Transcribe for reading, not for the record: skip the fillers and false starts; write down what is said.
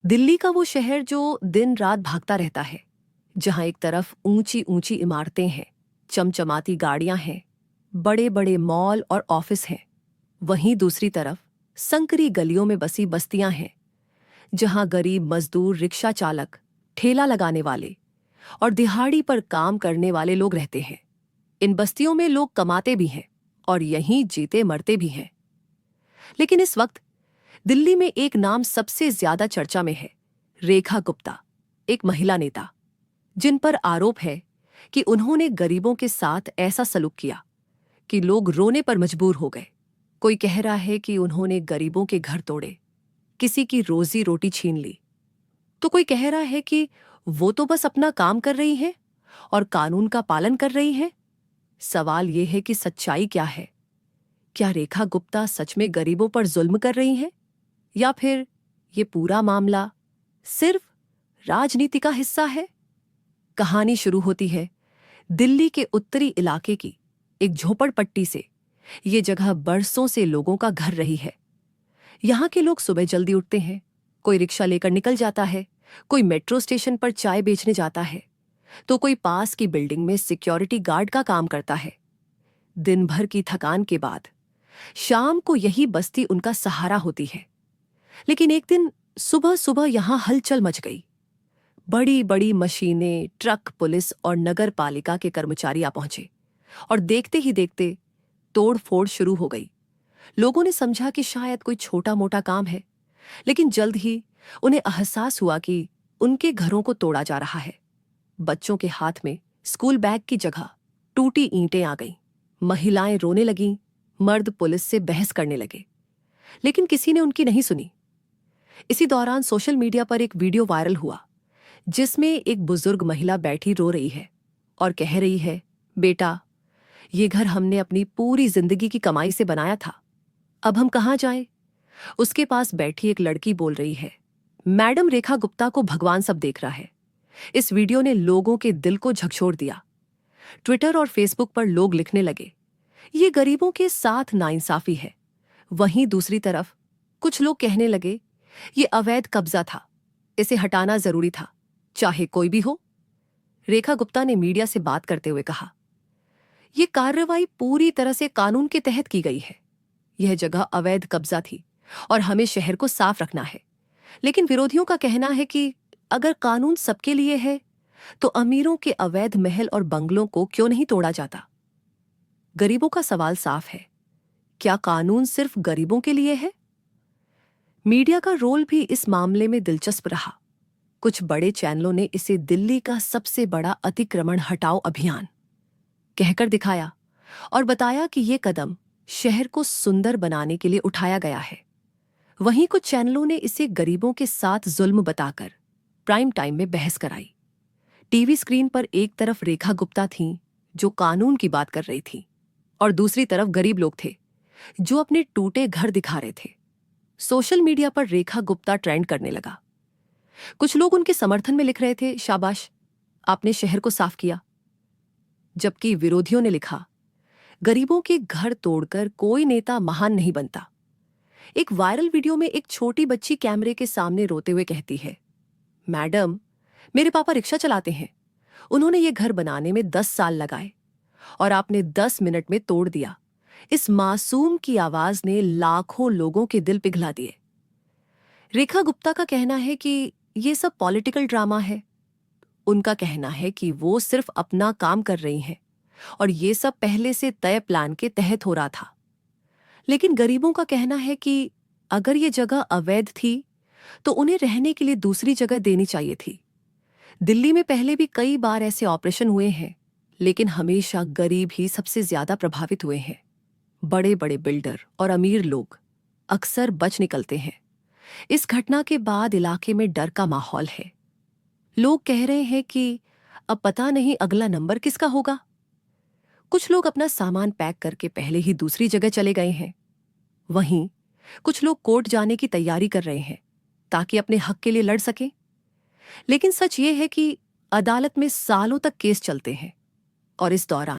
दिल्ली का वो शहर जो दिन रात भागता रहता है, जहां एक तरफ ऊंची ऊंची इमारतें हैं, चमचमाती गाड़ियां हैं, बड़े बड़े मॉल और ऑफिस हैं। वहीं दूसरी तरफ संकरी गलियों में बसी बस्तियां हैं, जहां गरीब मजदूर, रिक्शा चालक, ठेला लगाने वाले और दिहाड़ी पर काम करने वाले लोग रहते हैं। इन बस्तियों में लोग कमाते भी हैं और यहीं जीते मरते भी हैं। लेकिन इस वक्त दिल्ली में एक नाम सबसे ज्यादा चर्चा में है, रेखा गुप्ता, एक महिला नेता, जिन पर आरोप है कि उन्होंने गरीबों के साथ ऐसा सलूक किया कि लोग रोने पर मजबूर हो गए। कोई कह रहा है कि उन्होंने गरीबों के घर तोड़े, किसी की रोजी रोटी छीन ली, तो कोई कह रहा है कि वो तो बस अपना काम कर रही हैं और कानून का पालन कर रही हैं। सवाल यह है कि सच्चाई क्या है? क्या रेखा गुप्ता सच में गरीबों पर जुल्म कर रही हैं, या फिर ये पूरा मामला सिर्फ राजनीति का हिस्सा है? कहानी शुरू होती है दिल्ली के उत्तरी इलाके की एक झोपड़पट्टी से। ये जगह बरसों से लोगों का घर रही है। यहाँ के लोग सुबह जल्दी उठते हैं, कोई रिक्शा लेकर निकल जाता है, कोई मेट्रो स्टेशन पर चाय बेचने जाता है, तो कोई पास की बिल्डिंग में सिक्योरिटी गार्ड का काम करता है। दिन भर की थकान के बाद शाम को यही बस्ती उनका सहारा होती है। लेकिन एक दिन सुबह सुबह यहां हलचल मच गई। बड़ी बड़ी मशीनें, ट्रक, पुलिस और नगर पालिका के कर्मचारी आ पहुंचे और देखते ही देखते तोड़ फोड़ शुरू हो गई। लोगों ने समझा कि शायद कोई छोटा मोटा काम है, लेकिन जल्द ही उन्हें एहसास हुआ कि उनके घरों को तोड़ा जा रहा है। बच्चों के हाथ में स्कूल बैग की जगह टूटी ईंटें आ गईं। महिलाएं रोने लगीं, मर्द पुलिस से बहस करने लगे, लेकिन किसी ने उनकी नहीं सुनी। इसी दौरान सोशल मीडिया पर एक वीडियो वायरल हुआ, जिसमें एक बुजुर्ग महिला बैठी रो रही है और कह रही है, बेटा, ये घर हमने अपनी पूरी जिंदगी की कमाई से बनाया था, अब हम कहाँ जाएं? उसके पास बैठी एक लड़की बोल रही है, मैडम, रेखा गुप्ता को भगवान सब देख रहा है। इस वीडियो ने लोगों के दिल को झकझोर दिया। ट्विटर और फेसबुक पर लोग लिखने लगे, ये गरीबों के साथ नाइंसाफी है। वहीं दूसरी तरफ कुछ लोग कहने लगे, ये अवैध कब्जा था, इसे हटाना जरूरी था, चाहे कोई भी हो। रेखा गुप्ता ने मीडिया से बात करते हुए कहा, यह कार्रवाई पूरी तरह से कानून के तहत की गई है। यह जगह अवैध कब्जा थी और हमें शहर को साफ रखना है। लेकिन विरोधियों का कहना है कि अगर कानून सबके लिए है, तो अमीरों के अवैध महल और बंगलों को क्यों नहीं तोड़ा जाता? गरीबों का सवाल साफ है, क्या कानून सिर्फ गरीबों के लिए है? मीडिया का रोल भी इस मामले में दिलचस्प रहा। कुछ बड़े चैनलों ने इसे दिल्ली का सबसे बड़ा अतिक्रमण हटाओ अभियान कहकर दिखाया और बताया कि ये कदम शहर को सुंदर बनाने के लिए उठाया गया है। वहीं कुछ चैनलों ने इसे गरीबों के साथ जुल्म बताकर प्राइम टाइम में बहस कराई। टीवी स्क्रीन पर एक तरफ रेखा गुप्ता थीं, जो कानून की बात कर रही थी, और दूसरी तरफ गरीब लोग थे, जो अपने टूटे घर दिखा रहे थे। सोशल मीडिया पर रेखा गुप्ता ट्रेंड करने लगा। कुछ लोग उनके समर्थन में लिख रहे थे, शाबाश, आपने शहर को साफ किया। जबकि विरोधियों ने लिखा, गरीबों के घर तोड़कर कोई नेता महान नहीं बनता। एक वायरल वीडियो में एक छोटी बच्ची कैमरे के सामने रोते हुए कहती है, मैडम, मेरे पापा रिक्शा चलाते हैं, उन्होंने ये घर बनाने में 10 साल लगाए और आपने 10 मिनट में तोड़ दिया। इस मासूम की आवाज ने लाखों लोगों के दिल पिघला दिए। रेखा गुप्ता का कहना है कि ये सब पॉलिटिकल ड्रामा है। उनका कहना है कि वो सिर्फ अपना काम कर रही हैं और ये सब पहले से तय प्लान के तहत हो रहा था। लेकिन गरीबों का कहना है कि अगर ये जगह अवैध थी, तो उन्हें रहने के लिए दूसरी जगह देनी चाहिए थी। दिल्ली में पहले भी कई बार ऐसे ऑपरेशन हुए हैं, लेकिन हमेशा गरीब ही सबसे ज्यादा प्रभावित हुए हैं। बड़े बड़े बिल्डर और अमीर लोग अक्सर बच निकलते हैं। इस घटना के बाद इलाके में डर का माहौल है। लोग कह रहे हैं कि अब पता नहीं अगला नंबर किसका होगा। कुछ लोग अपना सामान पैक करके पहले ही दूसरी जगह चले गए हैं। वहीं कुछ लोग कोर्ट जाने की तैयारी कर रहे हैं ताकि अपने हक के लिए लड़ सकें। लेकिन सच ये है कि अदालत में सालों तक केस चलते हैं और इस दौरान